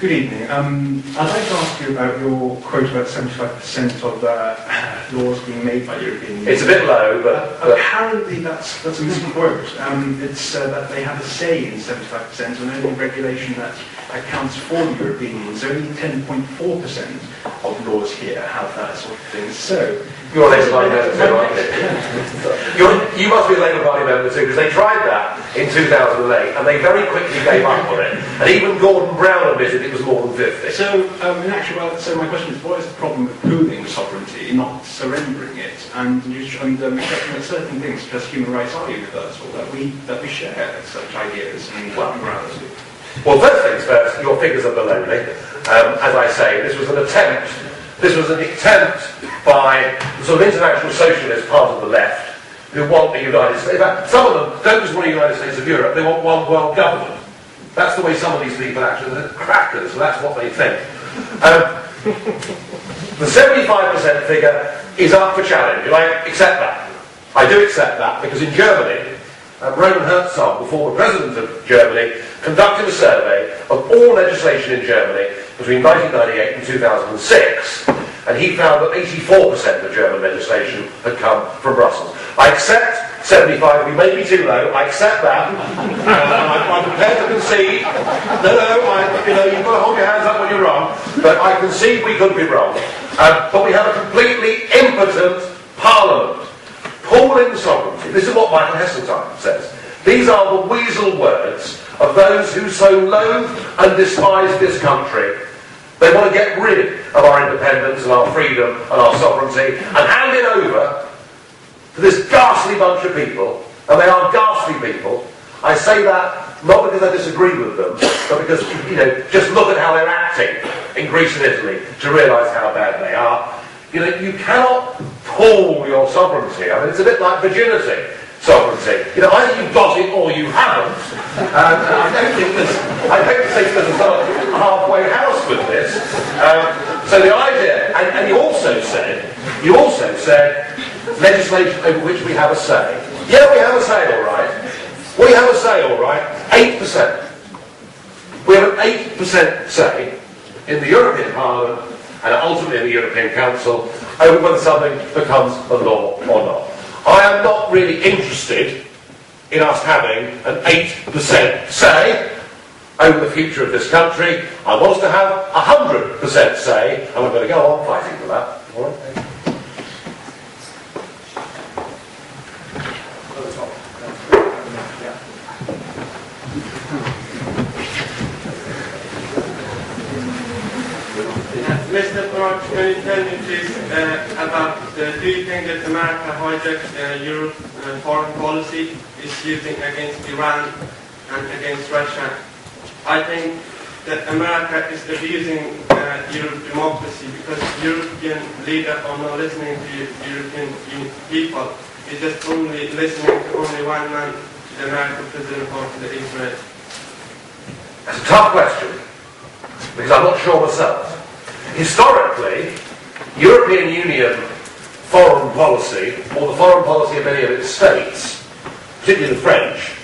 Good evening. I'd like to ask you about your quote about 75% of laws being made by European Union. It's a bit low, but apparently that's a misquote. It's that they have a say in 75%, and only regulation that accounts for the European Union. So only 10.4% of laws here have that sort of thing. So you're a Labour Party member too, aren't you? You must be a Labour Party member too, because they tried that in 2008, and they very quickly gave up on it. And even Gordon Brown admitted it was more than 50. So, in actual, so my question is, what is the problem with pooling sovereignty, not surrendering it, and accepting that certain things, such as human rights, are universal, that we share such ideas and morality? Well, first things first, your figures are below me. As I say, this was an attempt by the sort of international socialist part of the left, who want a United States. In fact, some of them don't just want a United States of Europe, they want one world government. That's the way some of these people actually, they're crackers, so that's what they think. The 75% figure is up for challenge, and I accept that. I do accept that, because in Germany, Roman Herzog, the former president of Germany, conducted a survey of all legislation in Germany between 1998 and 2006, and he found that 84% of German legislation had come from Brussels. I accept 75, we may be too low, I accept that. I'm prepared to concede. You've got to hold your hands up when you're wrong, but I concede we could be wrong. But we have a completely impotent parliament. Pooling sovereignty. This is what Michael Heseltine says. These are the weasel words of those who so loathe and despise this country. They want to get rid of our independence and our freedom and our sovereignty and hand it over to this ghastly bunch of people, and they are ghastly people. I say that not because I disagree with them, but because, just look at how they're acting in Greece and Italy to realise how bad they are. You cannot pool your sovereignty. I mean, it's a bit like virginity sovereignty. Either you've got it or you haven't. I don't think there's a sort of halfway house with this. So the idea, and you also said legislation over which we have a say. Yeah, we have a say, all right. We have a say, all right. 8%. We have an 8% say in the European Parliament and ultimately in the European Council over whether something becomes a law or not. I am not really interested in us having an 8% say over the future of this country. I want us to have 100% say, and we're going to go on fighting for that. All right? Mr. Farage, can you tell me please about, do you think that America hijacked Europe's foreign policy is using against Iran and against Russia? I think that America is abusing Europe's democracy because European leaders are not listening to European people. It's just only listening to only one man, the American president or to the Israel. That's a tough question, because I'm not sure myself. Historically, European Union foreign policy, or the foreign policy of many of its states, particularly the French,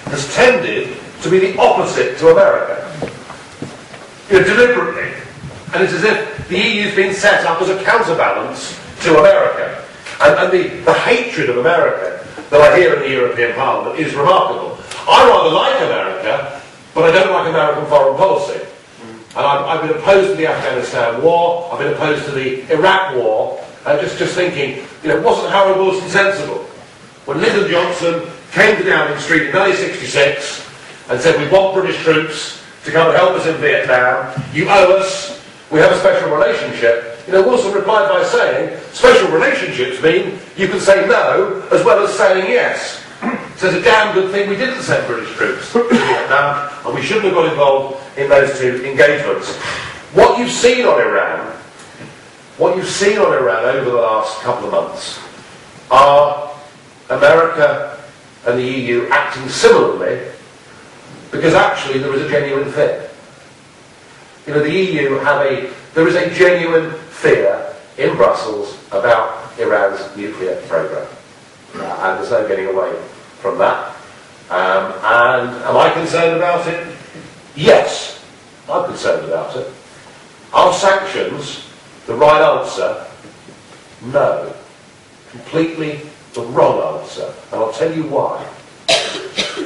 has tended to be the opposite to America. Deliberately. And it's as if the EU's been set up as a counterbalance to America. And the hatred of America that I hear in the European Parliament is remarkable. I rather like America, but I don't like American foreign policy. And I've been opposed to the Afghanistan war, I've been opposed to the Iraq war, just thinking, wasn't Harold Wilson sensible? When Lyndon Johnson came to Downing Street in 1966 and said, we want British troops to come and help us in Vietnam, you owe us, we have a special relationship. Wilson replied by saying, special relationships mean you can say no as well as saying yes. So it's a damn good thing we didn't send British troops to Vietnam, and we shouldn't have got involved in those two engagements. What you've seen on Iran over the last couple of months are America and the EU acting similarly, because actually there is a genuine fear. The EU there is a genuine fear in Brussels about Iran's nuclear program, and there's no getting away from that. And am I concerned about it? Yes, I'm concerned about it. Are sanctions the right answer? No. Completely the wrong answer. And I'll tell you why.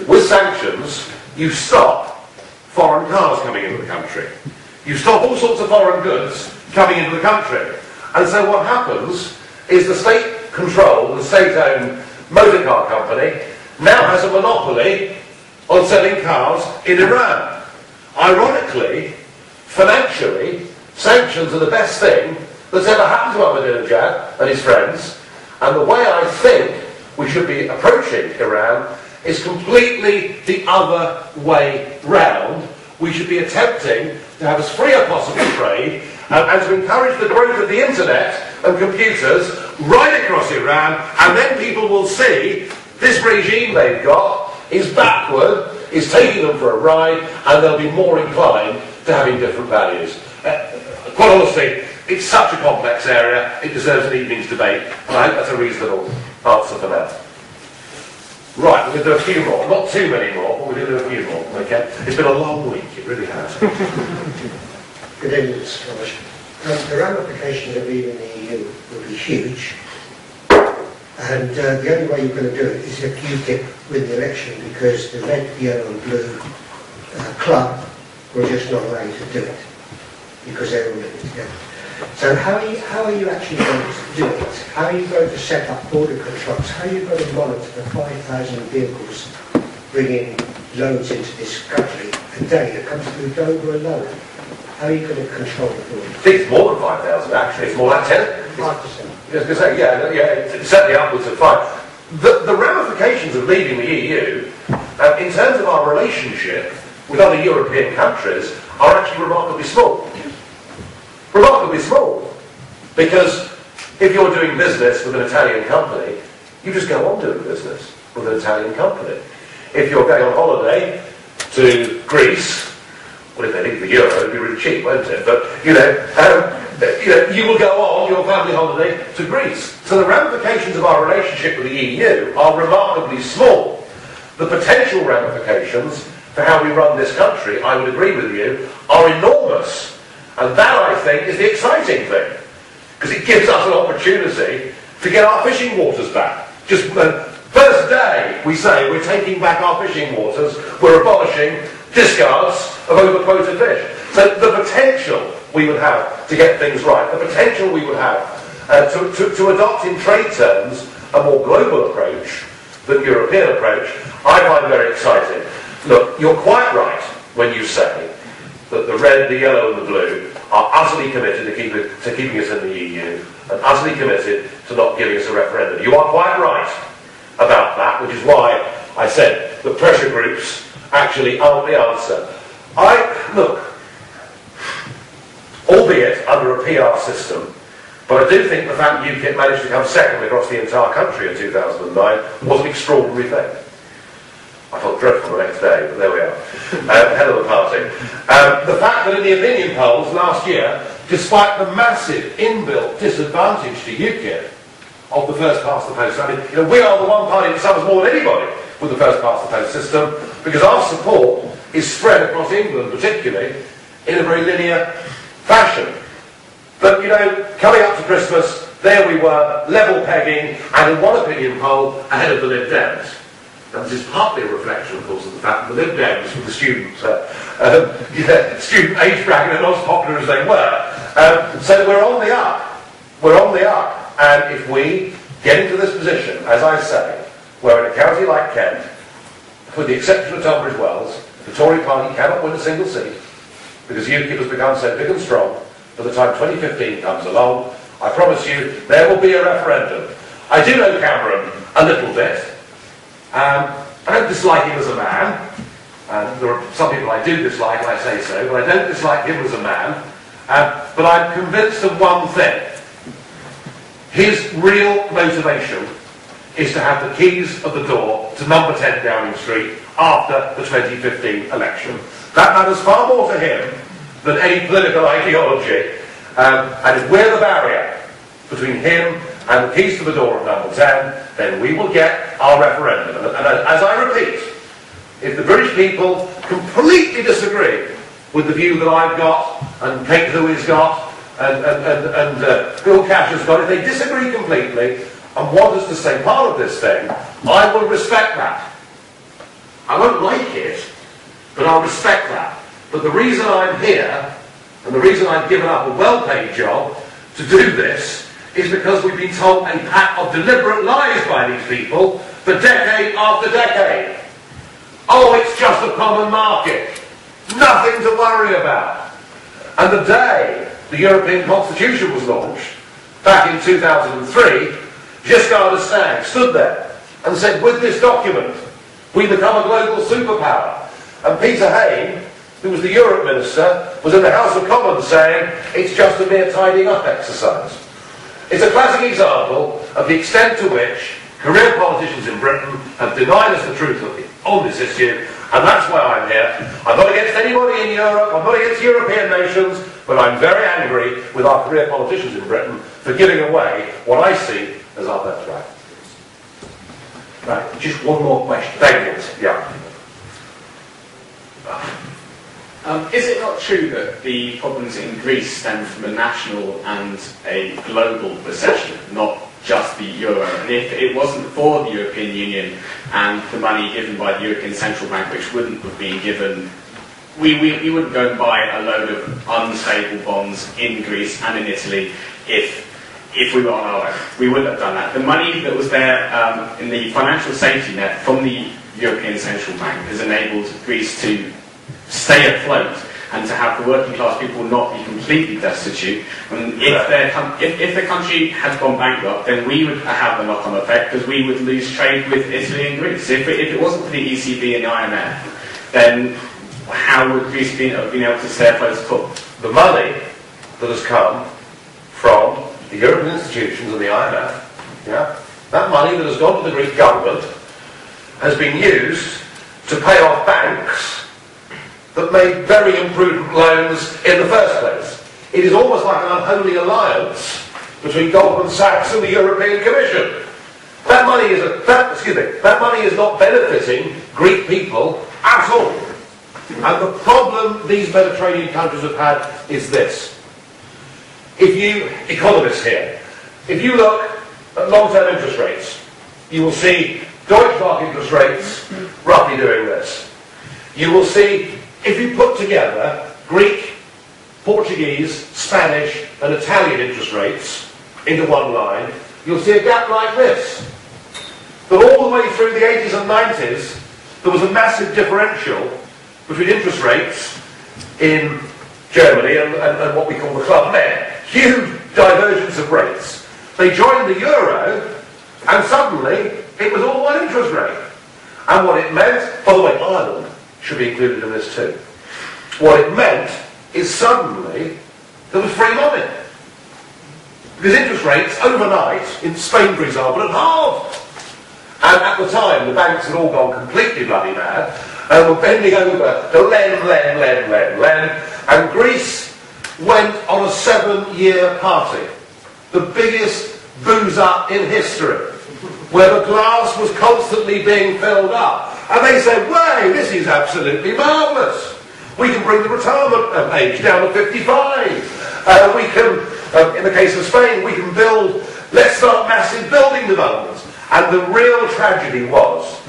With sanctions, you stop foreign cars coming into the country. You stop all sorts of foreign goods coming into the country. And so what happens is the state-controlled, the state-owned motor car company now has a monopoly on selling cars in Iran. Ironically, financially, sanctions are the best thing that's ever happened to Ahmadinejad and his friends. And the way I think we should be approaching Iran is completely the other way round. We should be attempting to have as free a possible trade and to encourage the growth of the internet and computers right across Iran, and then people will see this regime they've got is backward, is taking them for a ride, and they'll be more inclined to having different values. Quite honestly, it's such a complex area, it deserves an evening's debate, and I hope that's a reasonable answer for now. Right, we're going to do a few more. Not too many more, but we're going to do a few more, okay? It's been a long week, it really has. Good evening, Mr. Farage. The ramifications of leaving the EU will be huge, and the only way you're going to do it is if UKIP win the election, because the red, yellow and blue club will just not allow you to do it, because they're all living together. So how are you actually going to do it? How are you going to set up border controls? How are you going to monitor the 5,000 vehicles bringing loads into this country a day that comes through Dover alone? How are you going to control the border? I think it's more than 5,000 actually, it's more like 10. 5%. I was going to say, yeah, it's certainly upwards of 5. The ramifications of leaving the EU, in terms of our relationship with other European countries, are actually remarkably small. Remarkably small. Because if you're doing business with an Italian company, you just go on doing business with an Italian company. If you're going on holiday to Greece, well, if they leave the euro, it'd be really cheap, won't it? But, you will go on your family holiday to Greece. So the ramifications of our relationship with the EU are remarkably small. The potential ramifications for how we run this country, I would agree with you, are enormous. And that, I think, is the exciting thing. Because it gives us an opportunity to get our fishing waters back. Just the first day we say we're taking back our fishing waters, we're abolishing discards of overquoted fish. So the potential we would have to get things right, the potential we would have to adopt in trade terms a more global approach than European approach, I find very exciting. Look, you're quite right when you say that the red, the yellow and the blue are utterly committed to keeping us in the EU and utterly committed to not giving us a referendum. You are quite right about that, which is why I said that pressure groups actually aren't the answer. Look, albeit under a PR system, but I do think the fact that UKIP managed to come second across the entire country in 2009 was an extraordinary thing. I felt dreadful the next day, but there we are. Head of the party. The fact that in the opinion polls last year, despite the massive inbuilt disadvantage to UKIP of the first past the post, I mean, we are the one party that suffers more than anybody with the first past the post system, because our support is spread across England, particularly, in a very linear fashion. But, coming up to Christmas, there we were, level pegging, and in one opinion poll, ahead of the Lib Dems. Now, this is partly a reflection, of course, of the fact that the Lib Dems were the student age bracket and not as popular as they were. So we're on the up. We're on the up. And if we get into this position, as I say, where in a county like Kent, with the exception of Tunbridge Wells, the Tory party cannot win a single seat, because UKIP has become so big and strong, by the time 2015 comes along, I promise you, there will be a referendum. I do know Cameron a little bit. I don't dislike him as a man, and there are some people I do dislike, and I say so, but I don't dislike him as a man. But I'm convinced of one thing. His real motivation is to have the keys of the door to number 10 Downing Street after the 2015 election. That matters far more to him than any political ideology. And if we're the barrier between him and the keys to the door of number 10, then we will get our referendum. And as I repeat, if the British people completely disagree with the view that I've got, and Kate Huey's got, and Bill Cash has got, if they disagree completely and want us to stay part of this thing, I will respect that. I won't like it, but I'll respect that. But the reason I'm here, and the reason I've given up a well-paid job to do this, is because we've been told a pack of deliberate lies by these people for decade after decade. Oh, it's just a common market. Nothing to worry about. And the day the European Constitution was launched, back in 2003, Giscard d'Estaing stood there and said, with this document, we become a global superpower. And Peter Hain, who was the Europe Minister, was in the House of Commons saying, it's just a mere tidying up exercise. It's a classic example of the extent to which career politicians in Britain have denied us the truth on this issue, and that's why I'm here. I'm not against anybody in Europe, I'm not against European nations, but I'm very angry with our career politicians in Britain for giving away what I see as our birthright. Right, just one more question. Thank you. Yeah. Is it not true that the problems in Greece stem from a national and a global recession, not just the euro? And if it wasn't for the European Union and the money given by the European Central Bank, which wouldn't have been given, we wouldn't go and buy a load of unstable bonds in Greece and in Italy if we were on our own. We wouldn't have done that. The money that was there in the financial safety net from the European Central Bank has enabled Greece to stay afloat and to have the working class people not be completely destitute. And if the country had gone bankrupt, then we would have the knock-on effect because we would lose trade with Italy and Greece. If it wasn't for the ECB and the IMF, then how would Greece have been able to stay afloat at all? The money that has come from the European institutions and the IMF, yeah, that money that has gone to the Greek government has been used to pay off banks that made very imprudent loans in the first place. It is almost like an unholy alliance between Goldman Sachs and the European Commission. That money is not benefiting Greek people at all. And the problem these Mediterranean countries have had is this. If you, economists here, if you look at long-term interest rates, you will see Deutsche Mark interest rates roughly doing this. You will see, if you put together Greek, Portuguese, Spanish and Italian interest rates into one line, you'll see a gap like this. But all the way through the 80s and 90s, there was a massive differential between interest rates in Germany and what we call the Club Med. Huge divergence of rates. They joined the euro, and suddenly it was all one interest rate. And what it meant, by the way, Ireland should be included in this too. What it meant is suddenly there was free money. Because interest rates overnight, in Spain for example, had halved. And at the time the banks had all gone completely bloody mad and were bending over to lend. And Greece went on a 7-year party. The biggest booze-up in history. Where the glass was constantly being filled up. And they said, "Way, this is absolutely marvellous. We can bring the retirement age down to 55. We can, in the case of Spain, we can build, let's start massive building developments." And the real tragedy was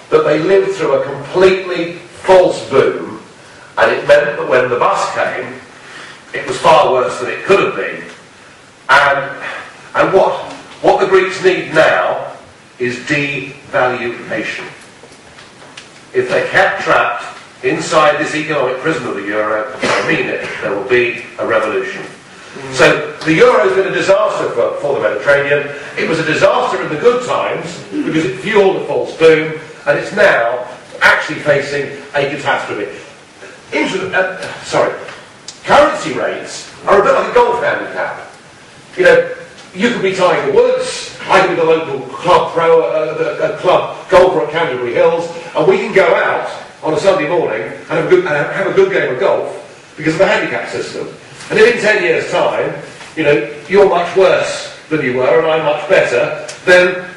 that they lived through a completely false boom, and it meant that when the bus came, it was far worse than it could have been. And what the Greeks need now is devaluation. If they're kept trapped inside this economic prison of the euro, I mean it, there will be a revolution. So the euro has been a disaster for the Mediterranean. It was a disaster in the good times because it fueled a false boom, and it's now actually facing a catastrophe. Currency rates are a bit like a golf handicap. You know, you could be Tiger Woods, I could be the local club golfer at Canterbury Hills, and we can go out on a Sunday morning and have a good game of golf because of the handicap system. And if in 10 years' time, you know, you're much worse than you were and I'm much better, then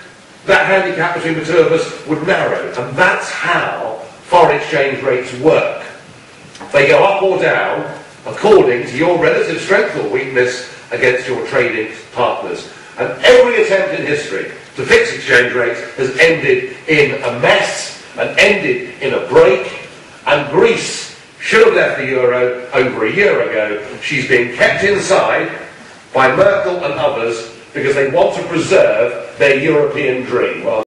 that handicap between the two of us would narrow. And that's how foreign exchange rates work. They go up or down according to your relative strength or weakness against your trading partners. And every attempt in history to fix exchange rates has ended in a mess and ended in a break. And Greece should have left the euro over a year ago. She's being kept inside by Merkel and others because they want to preserve their European dream. Well,